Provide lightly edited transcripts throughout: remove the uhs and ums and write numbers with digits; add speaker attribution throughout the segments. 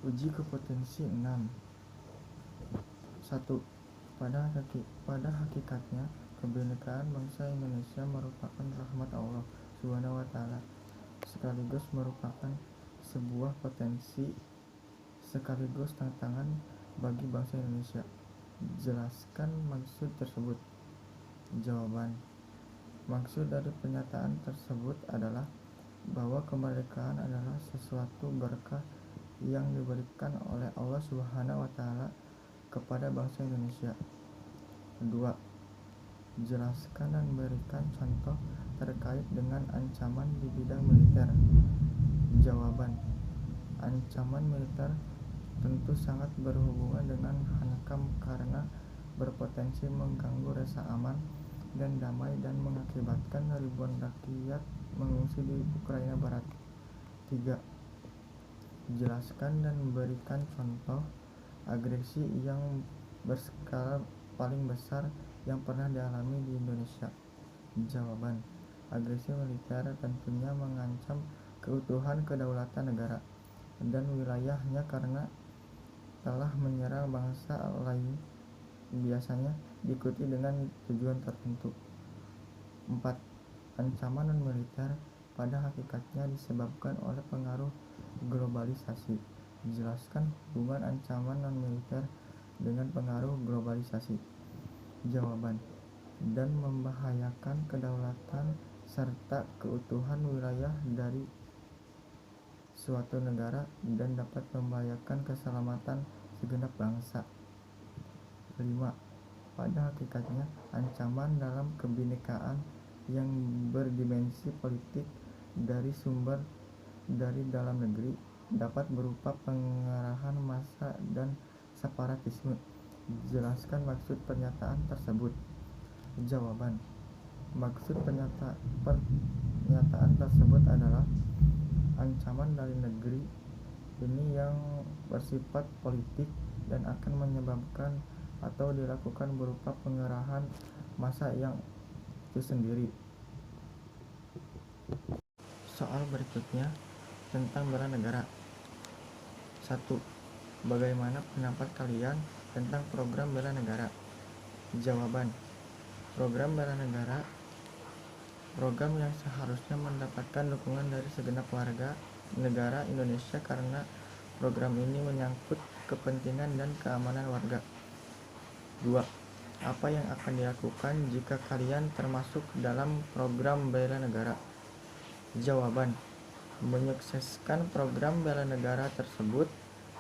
Speaker 1: Uji kompetensi 6. 1. Pada hakikatnya, kebinekaan bangsa Indonesia merupakan rahmat Allah Subhanahu wa Ta'ala, sekaligus merupakan sebuah potensi sekaligus tantangan bagi bangsa Indonesia. Jelaskan maksud tersebut. Jawaban. Maksud dari pernyataan tersebut adalah bahwa kemerdekaan adalah sesuatu berkah yang diberikan oleh Allah Subhanahu wa Ta'ala kepada bangsa Indonesia. 2. Jelaskan dan berikan contoh terkait dengan ancaman di bidang militer. Jawaban. Ancaman militer tentu sangat berhubungan dengan hankam karena berpotensi mengganggu rasa aman dan damai dan mengakibatkan ribuan rakyat mengungsi di Ukraina Barat. 3. Jelaskan dan berikan contoh agresi yang berskala paling besar yang pernah dialami di Indonesia. Jawaban. Agresi militer tentunya mengancam keutuhan kedaulatan negara dan wilayahnya karena telah menyerang bangsa lain, biasanya diikuti dengan tujuan tertentu. 4. Ancaman non-militer pada hakikatnya disebabkan oleh pengaruh globalisasi. Jelaskan hubungan ancaman non-militer dengan pengaruh globalisasi. Jawaban. Dan membahayakan kedaulatan serta keutuhan wilayah dari suatu negara dan dapat membahayakan keselamatan segenap bangsa. 5. Pada hakikatnya, ancaman dalam kebinekaan yang berdimensi politik dari sumber dari dalam negeri dapat berupa pengerahan massa dan separatisme. Jelaskan maksud pernyataan tersebut. Jawaban. Maksud pernyataan tersebut adalah ancaman dari negeri ini yang bersifat politik dan akan menyebabkan atau dilakukan berupa pengerahan massa yang itu sendiri. Soal berikutnya tentang bela negara. 1. Bagaimana pendapat kalian tentang program bela negara? Jawaban. Program bela negara program yang seharusnya mendapatkan dukungan dari segenap warga negara Indonesia karena program ini menyangkut kepentingan dan keamanan warga. 2. Apa yang akan dilakukan jika kalian termasuk dalam program bela negara? Jawaban. Menyukseskan program bela negara tersebut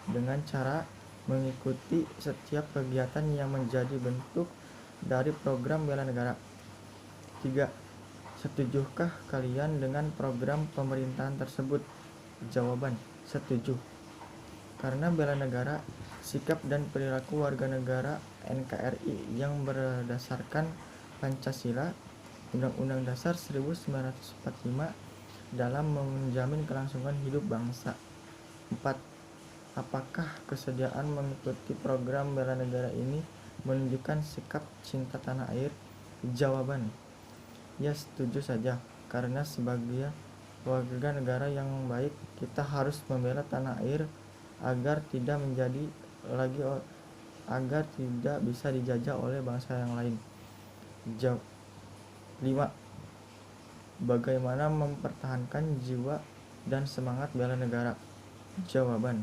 Speaker 1: dengan cara mengikuti setiap kegiatan yang menjadi bentuk dari program bela negara. 3. Setujukah kalian dengan program pemerintahan tersebut? Jawaban. Setuju. Karena bela negara, sikap dan perilaku warga negara NKRI yang berdasarkan Pancasila, Undang-Undang Dasar 1945 dalam menjamin kelangsungan hidup bangsa. 4. Apakah kesediaan mengikuti program bela negara ini menunjukkan sikap cinta tanah air? Jawaban. Ya, setuju saja, karena sebagai warga negara yang baik, kita harus membela tanah air agar tidak bisa dijajah oleh bangsa yang lain. 5. Bagaimana mempertahankan jiwa dan semangat bela negara? Jawaban.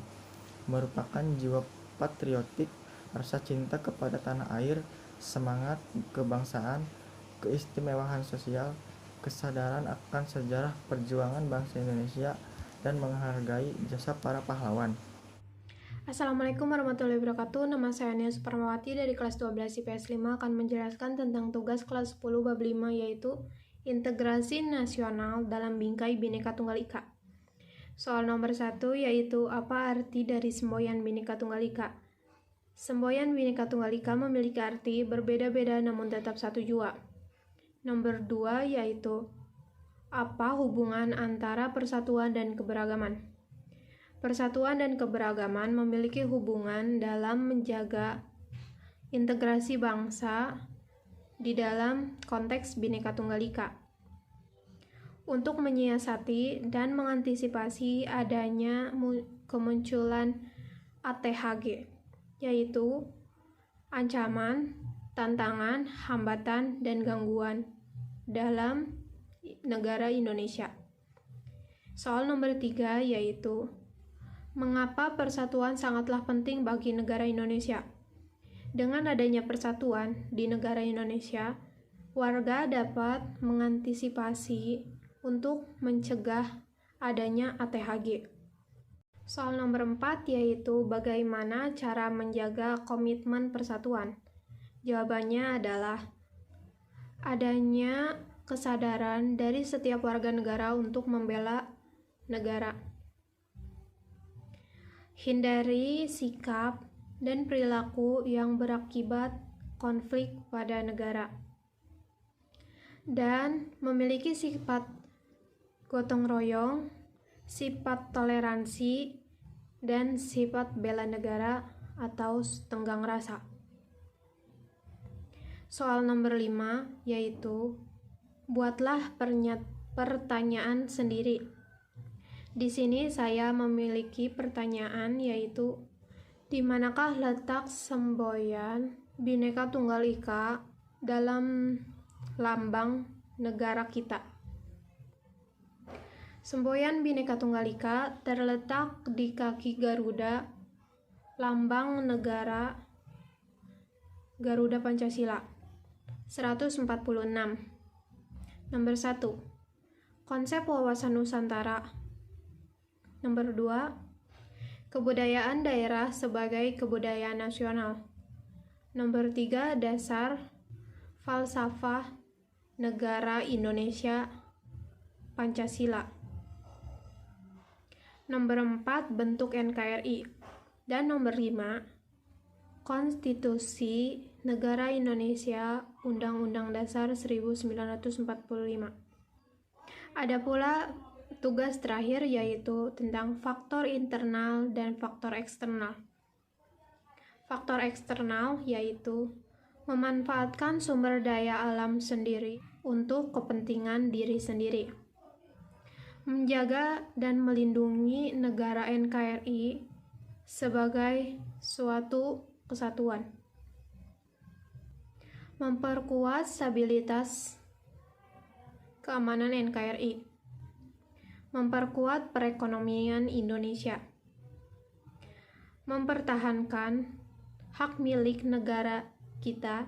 Speaker 1: Merupakan jiwa patriotik, rasa cinta kepada tanah air, semangat kebangsaan, keistimewaan sosial, kesadaran akan sejarah perjuangan bangsa Indonesia, dan menghargai jasa para pahlawan.
Speaker 2: Assalamualaikum warahmatullahi wabarakatuh. Nama saya Nia Suparmawati dari kelas 12 IPS 5 akan menjelaskan tentang tugas kelas 10 bab 5, yaitu integrasi nasional dalam bingkai Bhinneka Tunggal Ika. Soal nomor 1 yaitu apa arti dari semboyan Bhinneka Tunggal Ika? Semboyan Bhinneka Tunggal Ika memiliki arti berbeda-beda namun tetap satu jua. Nomor 2 yaitu apa hubungan antara persatuan dan keberagaman? Persatuan dan keberagaman memiliki hubungan dalam menjaga integrasi bangsa di dalam konteks Bhinneka Tunggal Ika. Untuk menyiasati dan mengantisipasi adanya kemunculan ATHG, yaitu ancaman, tantangan, hambatan, dan gangguan dalam negara Indonesia. Soal nomor 3 yaitu mengapa persatuan sangatlah penting bagi negara Indonesia. Dengan adanya persatuan di negara Indonesia, warga dapat mengantisipasi untuk mencegah adanya ATHG. Soal nomor 4 yaitu bagaimana cara menjaga komitmen persatuan. Jawabannya adalah adanya kesadaran dari setiap warga negara untuk membela negara. Hindari sikap dan perilaku yang berakibat konflik pada negara. Dan memiliki sifat gotong royong, sifat toleransi, dan sifat bela negara atau tenggang rasa. Soal nomor 5 yaitu buatlah pertanyaan sendiri. Di sini saya memiliki pertanyaan yaitu di manakah letak semboyan Bhinneka Tunggal Ika dalam lambang negara kita? Semboyan Bhinneka Tunggal Ika terletak di kaki Garuda, lambang negara Garuda Pancasila. 146. Nomor 1. Konsep wawasan Nusantara. Nomor 2. Kebudayaan daerah sebagai kebudayaan nasional. Nomor 3. Dasar falsafah negara Indonesia Pancasila. Nomor 4. Bentuk NKRI. Dan nomor 5. Konstitusi Negara Indonesia Undang-Undang Dasar 1945. Ada pula tugas terakhir yaitu tentang faktor internal dan faktor eksternal. Faktor eksternal yaitu memanfaatkan sumber daya alam sendiri untuk kepentingan diri sendiri. Menjaga dan melindungi negara NKRI sebagai suatu kesatuan. Memperkuat stabilitas keamanan NKRI. Memperkuat perekonomian Indonesia. Mempertahankan hak milik negara kita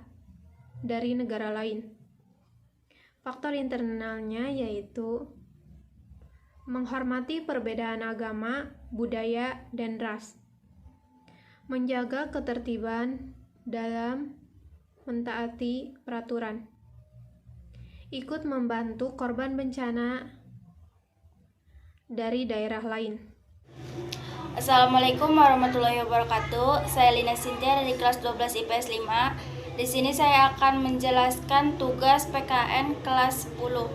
Speaker 2: dari negara lain. Faktor internalnya yaitu menghormati perbedaan agama, budaya, dan ras. Menjaga ketertiban dalam mentaati peraturan. Ikut membantu korban bencana dari daerah lain.
Speaker 3: Assalamualaikum warahmatullahi wabarakatuh. Saya Lina Sintia dari kelas 12 IPS 5. Di sini saya akan menjelaskan tugas PKN kelas 10.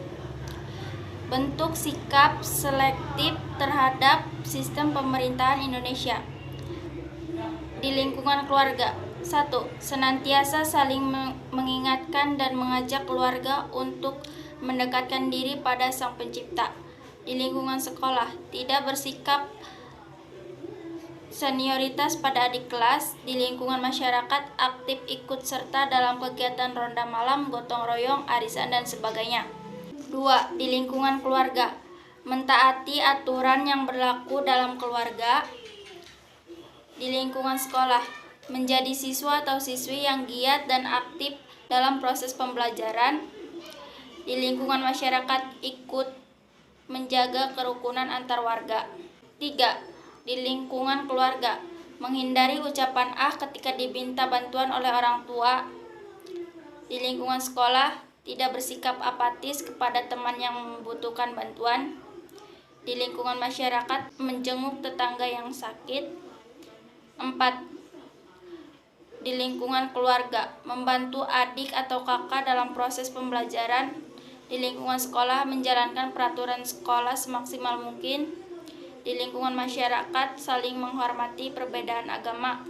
Speaker 3: Bentuk sikap selektif terhadap sistem pemerintahan Indonesia. Di lingkungan keluarga. 1. Senantiasa saling mengingatkan dan mengajak keluarga untuk mendekatkan diri pada Sang Pencipta. Di lingkungan sekolah, tidak bersikap senioritas pada adik kelas. Di lingkungan masyarakat, aktif ikut serta dalam kegiatan ronda malam, gotong royong, arisan, dan sebagainya. 2. Di lingkungan keluarga, mentaati aturan yang berlaku dalam keluarga. Di lingkungan sekolah, menjadi siswa atau siswi yang giat dan aktif dalam proses pembelajaran. Di lingkungan masyarakat, ikut menjaga kerukunan antar warga. 3. Di lingkungan keluarga, menghindari ucapan ketika diminta bantuan oleh orang tua. Di lingkungan sekolah, tidak bersikap apatis kepada teman yang membutuhkan bantuan. Di lingkungan masyarakat, menjenguk tetangga yang sakit. 4. Di lingkungan keluarga, membantu adik atau kakak dalam proses pembelajaran. Di lingkungan sekolah, menjalankan peraturan sekolah semaksimal mungkin. Di lingkungan masyarakat, saling menghormati perbedaan agama.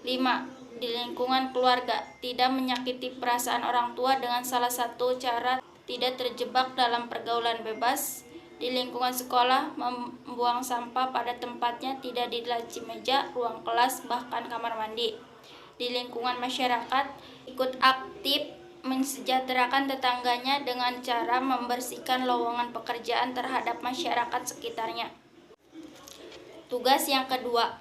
Speaker 3: 5. Di lingkungan keluarga, tidak menyakiti perasaan orang tua dengan salah satu cara tidak terjebak dalam pergaulan bebas. di lingkungan sekolah, membuang sampah pada tempatnya, tidak di laci meja, ruang kelas, bahkan kamar mandi. Di lingkungan masyarakat, ikut aktif mensejahterakan tetangganya dengan cara membersihkan lowongan pekerjaan terhadap masyarakat sekitarnya. Tugas yang kedua,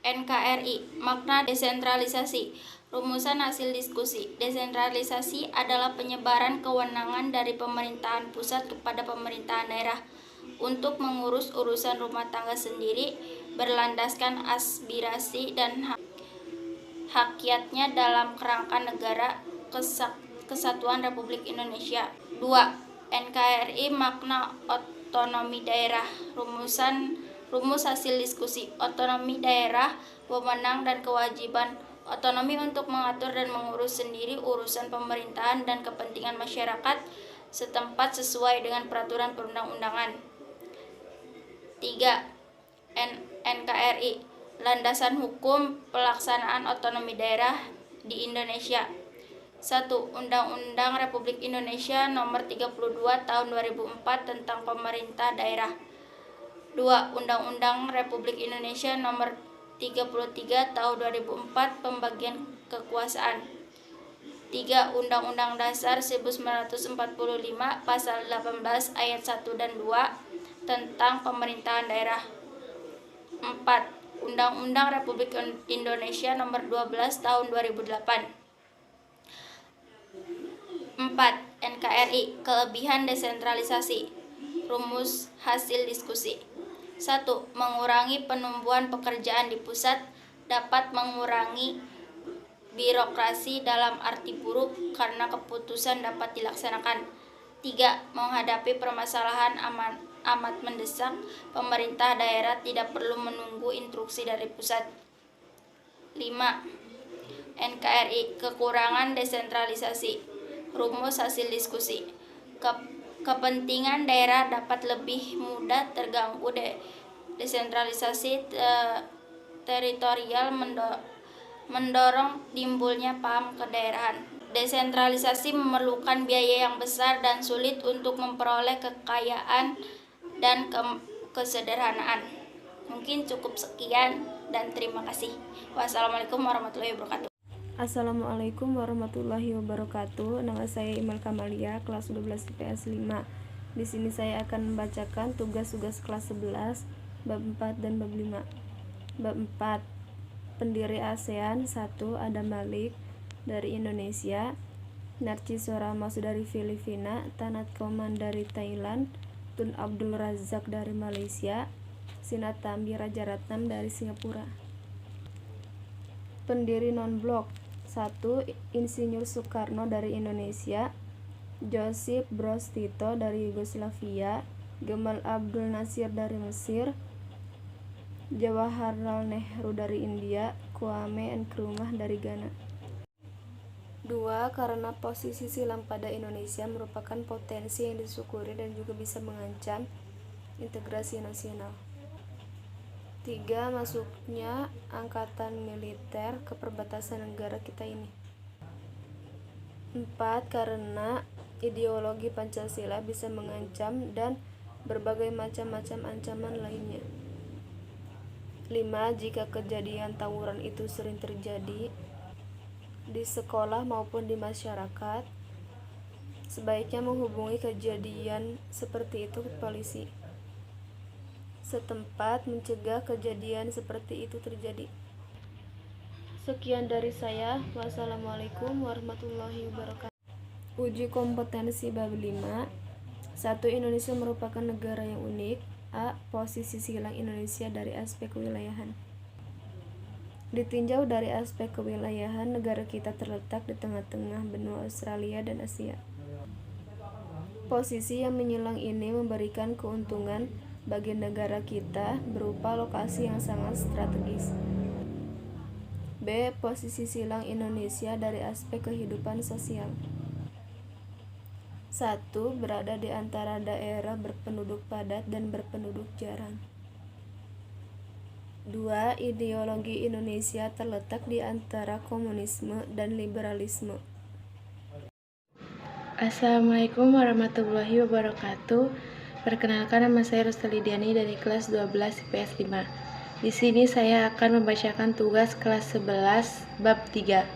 Speaker 3: NKRI, makna desentralisasi. Rumusan hasil diskusi. Desentralisasi adalah penyebaran kewenangan dari pemerintahan pusat kepada pemerintahan daerah untuk mengurus urusan rumah tangga sendiri, berlandaskan aspirasi dan hakiatnya dalam kerangka negara Kesatuan Republik Indonesia. 2. NKRI, makna otonomi daerah. Rumus hasil diskusi. Otonomi daerah, wewenang dan kewajiban otonomi untuk mengatur dan mengurus sendiri urusan pemerintahan dan kepentingan masyarakat setempat sesuai dengan peraturan perundang-undangan. 3. NKRI, landasan hukum pelaksanaan otonomi daerah di Indonesia. 1. Undang-Undang Republik Indonesia Nomor 32 Tahun 2004 tentang Pemerintah Daerah. 2. Undang-Undang Republik Indonesia Nomor 33 Tahun 2004 Pembagian Kekuasaan. 3. Undang-Undang Dasar 1945 Pasal 18 Ayat 1 dan 2 tentang Pemerintahan Daerah. 4. Undang-Undang Republik Indonesia Nomor 12 Tahun 2008. 4. NKRI, kelebihan desentralisasi. Rumus hasil diskusi. 1. Mengurangi penumbuhan pekerjaan di pusat, dapat mengurangi birokrasi dalam arti buruk karena keputusan dapat dilaksanakan. 3. Menghadapi permasalahan amat mendesak, pemerintah daerah tidak perlu menunggu instruksi dari pusat. 5. NKRI, kekurangan desentralisasi. Rumus hasil diskusi. Kepentingan daerah dapat lebih mudah terganggu. Desentralisasi teritorial mendorong timbulnya paham kedaerahan. Desentralisasi memerlukan biaya yang besar dan sulit untuk memperoleh kekayaan dan kesederhanaan. Mungkin cukup sekian dan terima kasih. Wassalamualaikum warahmatullahi wabarakatuh.
Speaker 2: Assalamualaikum warahmatullahi wabarakatuh. Nama saya Imal Kamalia, kelas 12 IPS 5. Di sini saya akan membacakan tugas-tugas kelas 11, bab 4 dan bab 5. Bab 4. Pendiri ASEAN 1. Adam Malik dari Indonesia, Narciso Ramos dari Filipina, Tanat Koman dari Thailand, Tun Abdul Razak dari Malaysia, Sinatambi Rajaratnam dari Singapura. Pendiri non-blok 1. Insinyur Soekarno dari Indonesia, Josip Broz Tito dari Yugoslavia, Gamal Abdul Nasir dari Mesir, Jawaharlal Nehru dari India, Kwame Nkrumah dari Ghana. 2. Karena posisi silam pada Indonesia merupakan potensi yang disyukuri dan juga bisa mengancam integrasi nasional. 3. Masuknya angkatan militer ke perbatasan negara kita ini. 4. Karena ideologi Pancasila bisa mengancam dan berbagai macam ancaman lainnya. 5. Jika kejadian tawuran itu sering terjadi di sekolah maupun di masyarakat, sebaiknya menghubungi kejadian seperti itu ke polisi setempat mencegah kejadian seperti itu terjadi. Sekian dari saya. Wassalamualaikum warahmatullahi wabarakatuh. Uji kompetensi bab 5. 1. Indonesia merupakan negara yang unik. A. Posisi silang Indonesia dari aspek kewilayahan. Ditinjau dari aspek kewilayahan, negara kita terletak di tengah-tengah benua Australia dan Asia. Posisi yang menyilang ini memberikan keuntungan bagi negara kita berupa lokasi yang sangat strategis. B. Posisi silang Indonesia dari aspek kehidupan sosial. 1. Berada di antara daerah berpenduduk padat dan berpenduduk jarang. 2. Ideologi Indonesia terletak di antara komunisme dan liberalisme.
Speaker 4: Assalamualaikum warahmatullahi wabarakatuh. Perkenalkan, nama saya Rostalidiani dari kelas 12 IPS 5. Di sini saya akan membacakan tugas kelas 11 bab 3.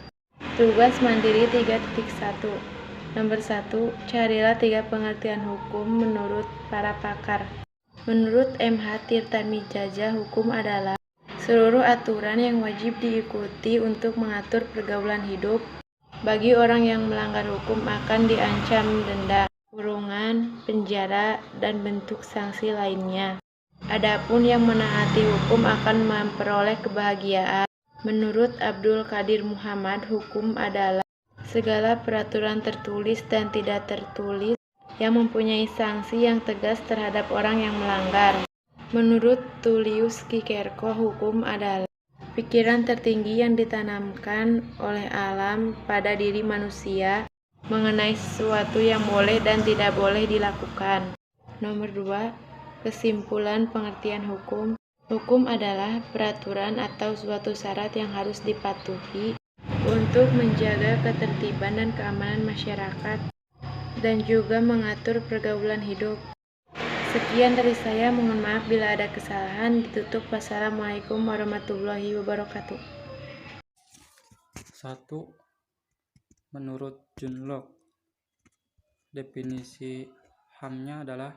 Speaker 4: Tugas mandiri 3.1. Nomor 1, carilah 3 pengertian hukum menurut para pakar. Menurut MH Tirtamijaja, hukum adalah seluruh aturan yang wajib diikuti untuk mengatur pergaulan hidup. Bagi orang yang melanggar hukum akan diancam denda, kurungan, penjara, dan bentuk sanksi lainnya. Adapun yang menaati hukum akan memperoleh kebahagiaan. Menurut Abdul Qadir Muhammad, hukum adalah segala peraturan tertulis dan tidak tertulis yang mempunyai sanksi yang tegas terhadap orang yang melanggar. Menurut Tullius Kikerko, hukum adalah pikiran tertinggi yang ditanamkan oleh alam pada diri manusia mengenai sesuatu yang boleh dan tidak boleh dilakukan. Nomor 2, kesimpulan pengertian hukum. Hukum adalah peraturan atau suatu syarat yang harus dipatuhi untuk menjaga ketertiban dan keamanan masyarakat dan juga mengatur pergaulan hidup. Sekian dari saya, mohon maaf bila ada kesalahan. Ditutup. Wassalamualaikum warahmatullahi wabarakatuh.
Speaker 5: 1. Menurut John Locke, definisi HAM-nya adalah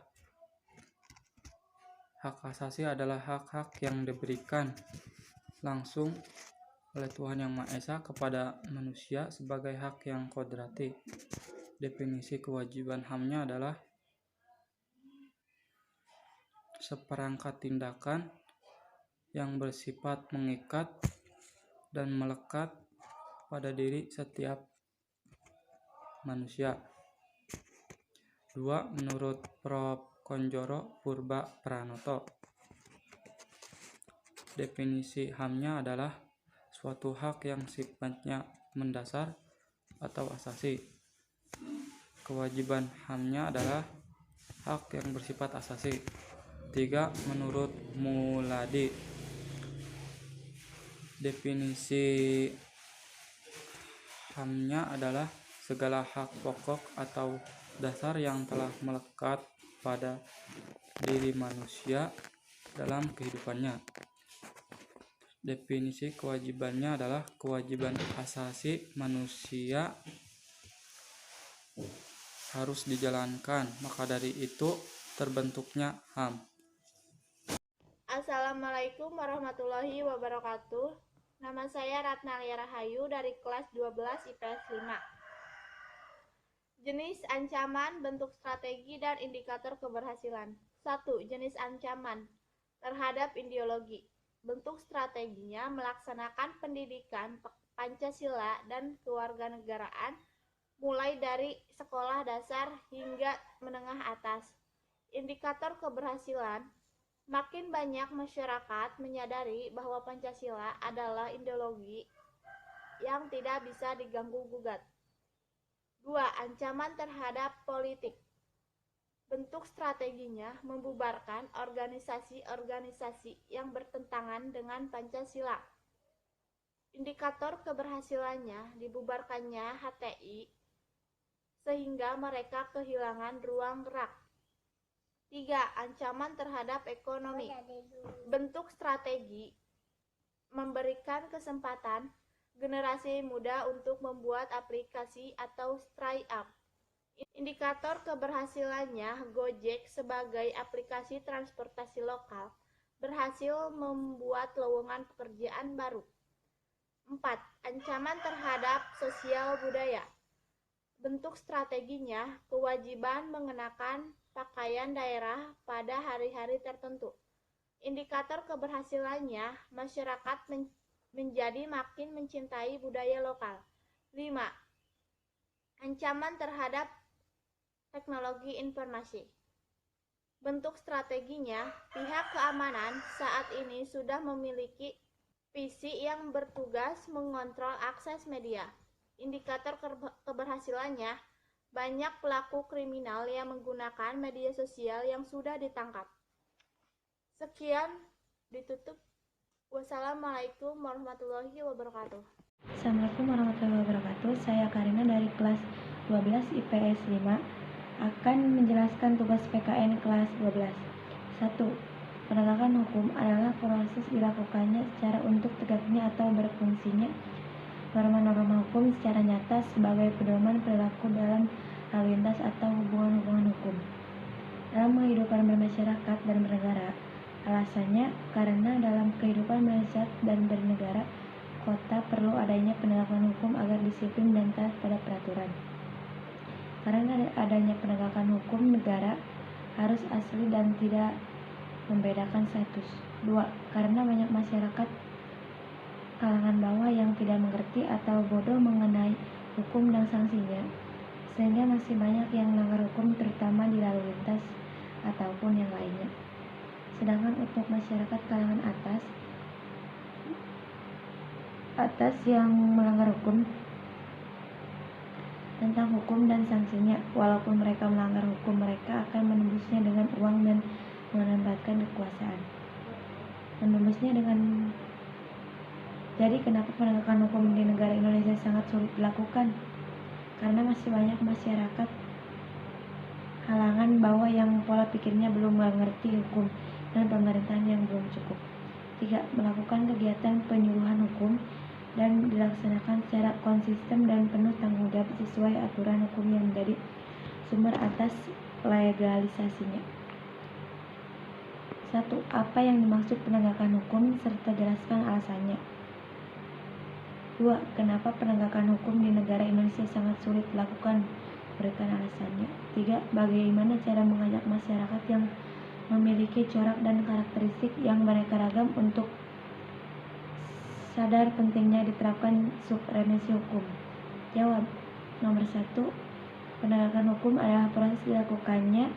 Speaker 5: hak asasi adalah hak-hak yang diberikan langsung oleh Tuhan Yang Maha Esa kepada manusia sebagai hak yang kodrati. Definisi kewajiban HAM-nya adalah seperangkat tindakan yang bersifat mengikat dan melekat pada diri setiap manusia. 2. Menurut Prof. Konjoro Purba Pranoto, definisi HAM-nya adalah suatu hak yang sifatnya mendasar atau asasi. Kewajiban HAM-nya adalah hak yang bersifat asasi. 3. Menurut Muladi, definisi HAM-nya adalah segala hak pokok atau dasar yang telah melekat pada diri manusia dalam kehidupannya. Definisi kewajibannya adalah kewajiban asasi manusia harus dijalankan, maka dari itu terbentuknya HAM.
Speaker 6: Assalamualaikum warahmatullahi wabarakatuh. Nama saya Ratnalia Rahayu dari kelas 12 IPS 5. Jenis ancaman, bentuk strategi, dan indikator keberhasilan. 1. Jenis ancaman terhadap ideologi. Bentuk strateginya melaksanakan pendidikan Pancasila dan kewarganegaraan mulai dari sekolah dasar hingga menengah atas. Indikator keberhasilan, makin banyak masyarakat menyadari bahwa Pancasila adalah ideologi yang tidak bisa diganggu-gugat. 2. Ancaman terhadap politik. Bentuk strateginya membubarkan organisasi-organisasi yang bertentangan dengan Pancasila. Indikator keberhasilannya dibubarkannya HTI sehingga mereka kehilangan ruang gerak. 3. Ancaman terhadap ekonomi. Bentuk strategi memberikan kesempatan generasi muda untuk membuat aplikasi atau startup. Indikator keberhasilannya, Gojek sebagai aplikasi transportasi lokal berhasil membuat lowongan pekerjaan baru. 4. Ancaman terhadap sosial budaya. Bentuk strateginya, kewajiban mengenakan pakaian daerah pada hari-hari tertentu. Indikator keberhasilannya, masyarakat menjadi makin mencintai budaya lokal. 5. Ancaman terhadap teknologi informasi. Bentuk strateginya, pihak keamanan saat ini sudah memiliki PC yang bertugas mengontrol akses media. Indikator keberhasilannya, banyak pelaku kriminal yang menggunakan media sosial yang sudah ditangkap. Sekian, ditutup. Wassalamualaikum warahmatullahi wabarakatuh.
Speaker 7: Assalamualaikum warahmatullahi wabarakatuh. Saya Karina dari kelas 12 IPS 5.
Speaker 4: akan menjelaskan tugas PKN kelas 12. 1. Penegakan hukum adalah proses dilakukannya secara untuk tegaknya atau berfungsinya norma-norma hukum secara nyata sebagai pedoman perilaku dalam lalu lintas atau hubungan-hubungan hukum dalam kehidupan bermasyarakat dan bernegara. Alasannya karena dalam kehidupan bermasyarakat dan bernegara, kota perlu adanya penegakan hukum agar disiplin dan taat pada peraturan. Karena adanya penegakan hukum, negara harus asli dan tidak membedakan status. 2. Karena banyak masyarakat kalangan bawah yang tidak mengerti atau bodoh mengenai hukum dan sanksinya, sehingga masih banyak yang melanggar hukum terutama di lalu lintas ataupun yang lainnya. Sedangkan untuk masyarakat kalangan atas yang melanggar hukum tentang hukum dan sanksinya, walaupun mereka melanggar hukum, mereka akan menembusnya dengan uang dan menempatkan kekuasaan. Jadi kenapa penegakan hukum di negara Indonesia sangat sulit dilakukan? Karena masih banyak masyarakat kalangan bawah yang pola pikirnya belum mengerti hukum dan pemerintahan yang belum cukup. 3. Melakukan kegiatan penyuluhan hukum dan dilaksanakan secara konsisten dan penuh tanggung jawab sesuai aturan hukum yang menjadi sumber atas legalisasinya. 1. Apa yang dimaksud penegakan hukum serta jelaskan alasannya. 2. Kenapa penegakan hukum di negara Indonesia sangat sulit dilakukan? Berikan alasannya. 3. Bagaimana cara mengajak masyarakat yang memiliki corak dan karakteristik yang beraneka ragam untuk sadar pentingnya diterapkan supremasi hukum? Jawab. Nomor 1. Penegakan hukum adalah proses dilakukannya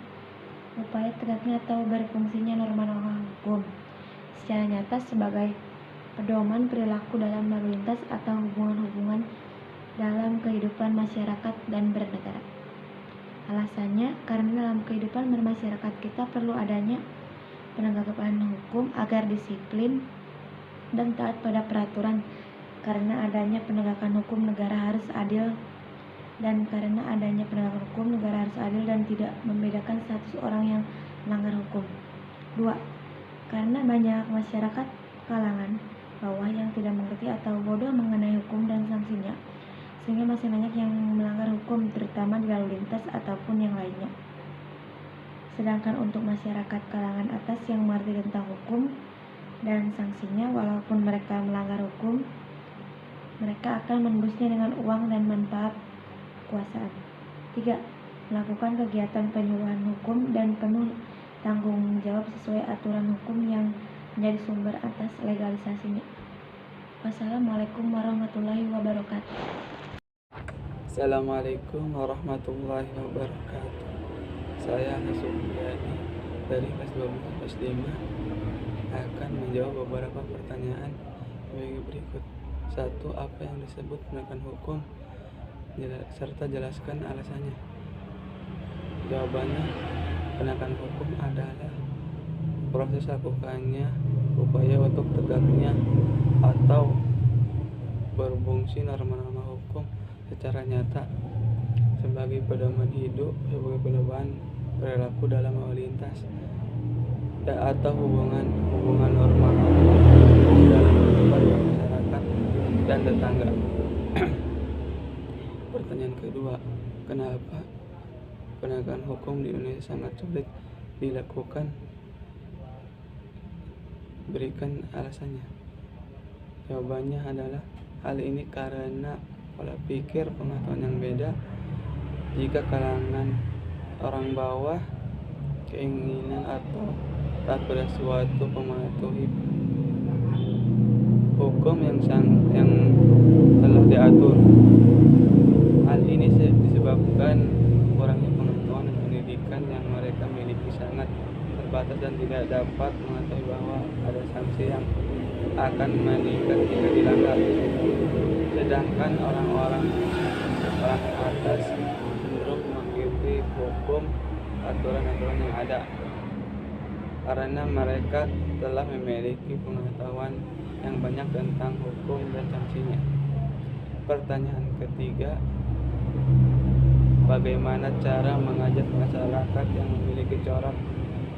Speaker 4: upaya tegaknya atau berfungsinya norma-norma hukum secara nyata sebagai pedoman perilaku dalam lalu lintas atau hubungan-hubungan dalam kehidupan masyarakat dan bernegara. Alasannya karena dalam kehidupan bermasyarakat kita perlu adanya penegakan hukum agar disiplin dan taat pada peraturan. Karena adanya penegakan hukum, negara harus adil, dan karena adanya penegakan hukum, negara harus adil dan tidak membedakan status orang yang melanggar hukum. 2. Karena banyak masyarakat kalangan bawah yang tidak mengerti atau bodoh mengenai hukum dan sanksinya, sehingga masih banyak yang melanggar hukum terutama di lalu lintas ataupun yang lainnya. Sedangkan untuk masyarakat kalangan atas yang mengerti tentang hukum dan sanksinya, walaupun mereka melanggar hukum, mereka akan menembusnya dengan uang dan manfaat kekuasaan. 3. Melakukan kegiatan penyuluhan hukum dan penuh tanggung jawab sesuai aturan hukum yang menjadi sumber atas legalisasinya. Wassalamualaikum warahmatullahi wabarakatuh.
Speaker 5: Assalamualaikum warahmatullahi wabarakatuh. Saya Hasubiyani dari kelas 12/5 akan menjawab beberapa pertanyaan yang berikut. 1. Apa yang disebut penegakan hukum serta jelaskan alasannya. Jawabannya, penegakan hukum adalah proses lakukannya upaya untuk tegaknya atau berfungsi norma-norma hukum secara nyata sebagai pedoman hidup, sebagai pedoman perilaku dalam lalu lintas atau hubungan norma dalam kehidupan masyarakat dan tetangga. Pertanyaan kedua, kenapa penegakan hukum di Indonesia sangat sulit dilakukan? Berikan alasannya. Jawabannya adalah hal ini karena pola pikir pengetahuan yang beda. Jika kalangan orang bawah keinginan atau taat pada suatu mematuhi hukum yang telah diatur, hal ini disebabkan kurangnya pengetahuan dan pendidikan yang mereka miliki sangat terbatas dan tidak dapat mengetahui bahwa ada sanksi yang akan meningkat jika dilanggar. Sedangkan orang-orang atas cenderung mengikuti hukum aturan-aturan yang ada karena mereka telah memiliki pengetahuan yang banyak tentang hukum dan sanksinya. Pertanyaan ketiga, bagaimana cara mengajak masyarakat yang memiliki corak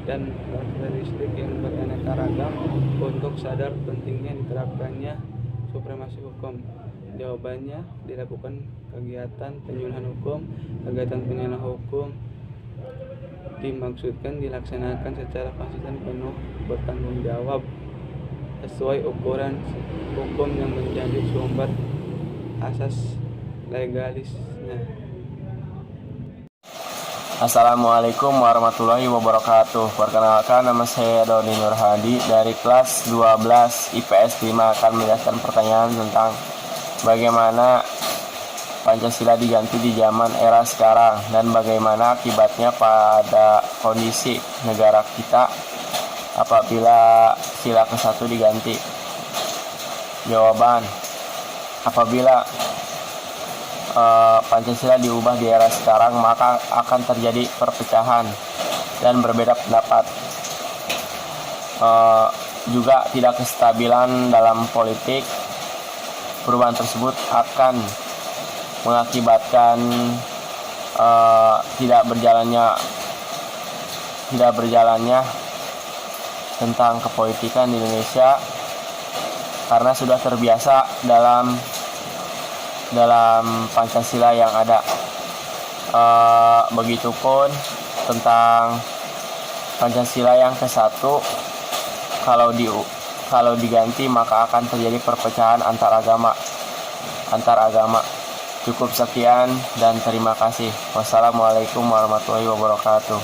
Speaker 5: dan karakteristik yang beraneka ragam untuk sadar pentingnya diterapkannya supremasi hukum. Jawabannya, dilakukan kegiatan penyuluhan hukum. Kegiatan penyuluhan hukum dimaksudkan dilaksanakan secara konsisten, penuh bertanggung jawab sesuai ukuran hukum yang menjadi sumber asas legalisnya.
Speaker 7: Assalamualaikum warahmatullahi wabarakatuh. Perkenalkan, nama saya Doni Nurhadi dari kelas 12 IPS 5 akan menjelaskan pertanyaan tentang bagaimana Pancasila diganti di zaman era sekarang dan bagaimana akibatnya pada kondisi negara kita apabila sila ke-1 diganti. Jawaban, apabila Pancasila diubah di era sekarang, maka akan terjadi perpecahan dan berbeda pendapat. Juga tidak kestabilan dalam politik. Perubahan tersebut akan mengakibatkan tidak berjalannya tentang kepolitikan di Indonesia karena sudah terbiasa dalam Pancasila yang ada. Begitupun tentang Pancasila yang ke-1, kalau diganti maka akan terjadi perpecahan antar agama. Cukup sekian dan terima kasih. Wassalamualaikum warahmatullahi wabarakatuh.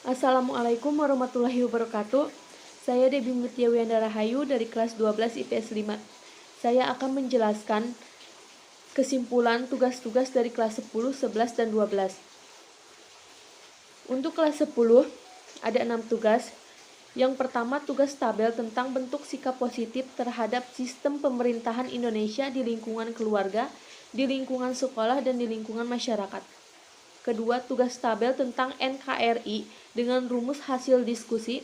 Speaker 8: Assalamualaikum warahmatullahi wabarakatuh. Saya Debbie Mutia Wiyandara Hayu dari kelas 12 IPS 5. Saya akan menjelaskan kesimpulan tugas-tugas dari kelas 10, 11, dan 12. Untuk kelas 10, ada 6 tugas. Yang pertama, tugas tabel tentang bentuk sikap positif terhadap sistem pemerintahan Indonesia di lingkungan keluarga, di lingkungan sekolah, dan di lingkungan masyarakat. Kedua, tugas tabel tentang NKRI dengan rumus hasil diskusi.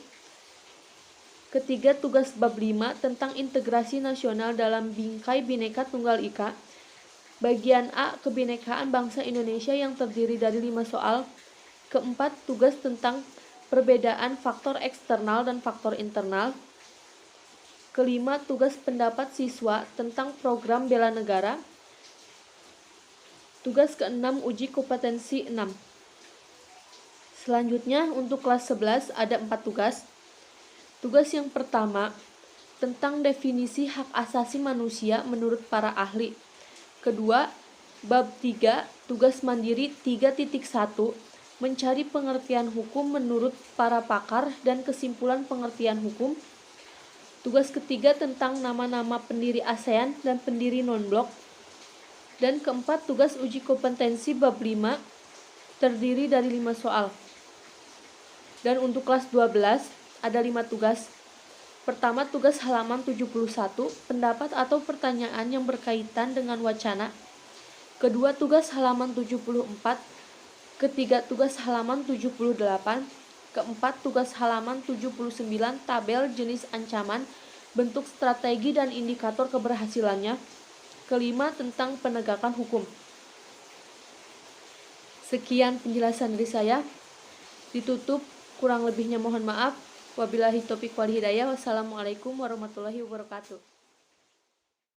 Speaker 8: Ketiga, tugas bab 5 tentang integrasi nasional dalam bingkai Bhinneka Tunggal Ika. Bagian A, kebinekaan bangsa Indonesia yang terdiri dari 5 soal. Keempat, tugas tentang perbedaan faktor eksternal dan faktor internal. Kelima, tugas pendapat siswa tentang program bela negara. Tugas ke-6, uji kompetensi 6. Selanjutnya, untuk kelas 11 ada 4 tugas. Tugas yang pertama, tentang definisi hak asasi manusia menurut para ahli. Kedua, bab 3, tugas mandiri 3.1, mencari pengertian hukum menurut para pakar dan kesimpulan pengertian hukum. Tugas ketiga tentang nama-nama pendiri ASEAN dan pendiri non-blok. Dan keempat, tugas uji kompetensi bab 5 terdiri dari 5 soal. Dan untuk kelas 12 ada 5 tugas. Pertama, tugas halaman 71, pendapat atau pertanyaan yang berkaitan dengan wacana. Kedua, tugas halaman 74. Ketiga, tugas halaman 78. Keempat, tugas halaman 79, tabel jenis ancaman, bentuk strategi dan indikator keberhasilannya. Kelima, tentang penegakan hukum. Sekian penjelasan dari saya. Ditutup, kurang lebihnya mohon maaf. Wabillahi taufiq wal hidayah. Wassalamualaikum warahmatullahi wabarakatuh.